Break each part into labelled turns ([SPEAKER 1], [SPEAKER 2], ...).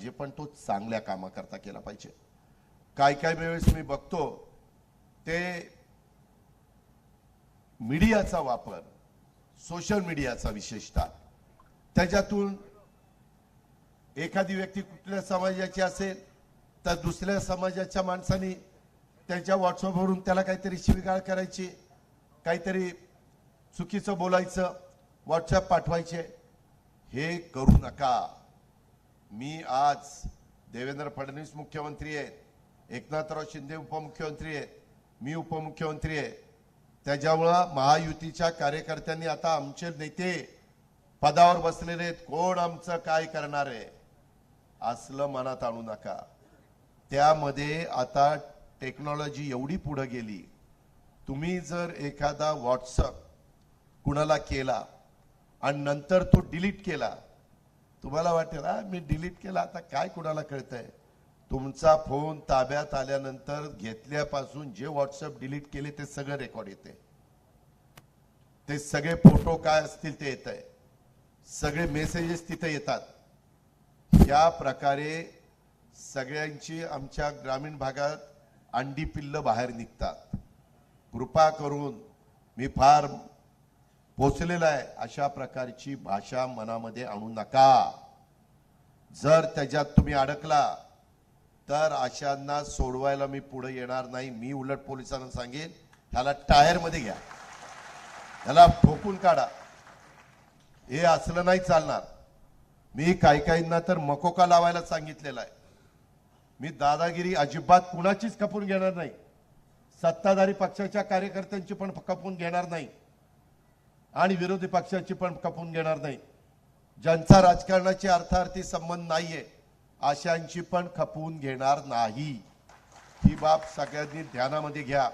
[SPEAKER 1] पाहिजे, पण तो चांगल्या कामाकरता केला पाहिजे. काय वेळेस मी बघतो ते मीडियाचा वापर, सोशल मीडियाचा विशेषतः, त्याच्यातून एखादी व्यक्ती कुठल्या समाजाची असेल तर दुसऱ्या समाजाच्या माणसाने त्यांच्या व्हॉट्सअपवरून त्याला काहीतरी शिवीगाळ करायची, काहीतरी चुकीचं बोलायचं, व्हॉट्सअप पाठवायचे. हे करू नका. मी आज देवेंद्र फडणवीस मुख्यमंत्री आहेत, एकनाथराव शिंदे उपमुख्यमंत्री आहेत, मी उपमुख्यमंत्री आहे. त्याच्यामुळं महायुतीच्या कार्यकर्त्यांनी आता आमचे नेते पदावर बसलेले आहेत, कोण आमचं काय करणार आहे असलं मनात आणू नका. त्यामध्ये आता टेक्नॉलॉजी एवढी पुढे गेली, तुम्ही जर एखादा व्हॉट्सअप कुणाला केला आणि नंतर तो डिलीट केला, तुम्हाला वाटेल मी डिलीट केला, आता काय कुणाला कळतंय. तुमचा फोन ताब्यात आल्यानंतर घेतल्यापासून जे व्हॉट्सअप डिलीट केले ते सगळं रेकॉर्ड येते, ते सगळे फोटो काय असतील ते येत आहे, सगळे मेसेजेस तिथे येतात. या प्रकारे सगळ्यांची आमच्या ग्रामीण भागात अंडी पिल्ल बाहेर निघतात. कृपा करून मी फार पोचलेला आहे, अशा प्रकारची भाषा मनामध्ये आणू नका. जर त्याच्यात तुम्ही अडकला तर अशांना सोडवायला मी पुढे येणार नाही. मी उलट पोलिसांना सांगेन, ह्याला टायर मध्ये घ्या, ह्याला ठोकून काढा. हे असलं नाही चालणार. मी काहींना तर मकोका लावायला सांगितलेला आहे. मी दादागिरी अजिबात कुणाचीच खपून घेणार नाही, सत्ताधारी पक्षाच्या कार्यकर्त्यांची पण खपून घेणार नाही आणि विरोधी पक्षाची पण खपून घेणार नाही. ज्यांचा राजकारणाची अर्थार्थी संबंध नाहीये अशांची पण खपवून घेणार नाही. ही बाब सगळ्यांनी ध्यानामध्ये घ्या.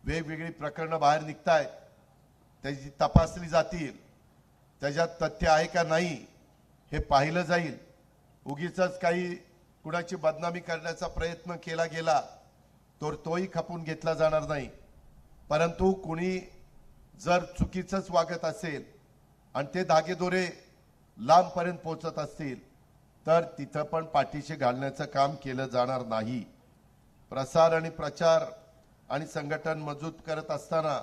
[SPEAKER 1] वेगवेगळी प्रकरणं बाहेर निघतायत, त्याची तपासली जातील, त्याच्यात तथ्य आहे का नाही हे पाहिलं जाईल. उगीच काही कुणाची बदनामी करण्याचा प्रयत्न केला गेला तर तोही खपून घेतला जाणार नाही. परंतु कुणी जर चुकीचंच वागत असेल आणि ते धागेदोरे लांबपर्यंत पोहोचत असतील तर तिथं पण पाठीशी घालण्याचं काम केलं जाणार नाही. प्रसार आणि प्रचार आणि संघटन मजबूत करत असताना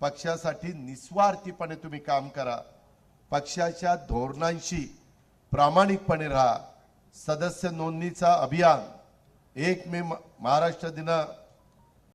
[SPEAKER 1] पक्षासाठी निस्वार्थीपणे तुम्ही काम करा. पक्षाच्या धोरणांशी प्रामाणिकपणे राहा. सदस्य नोंदणीचा अभियान 1 मे महाराष्ट्र दिन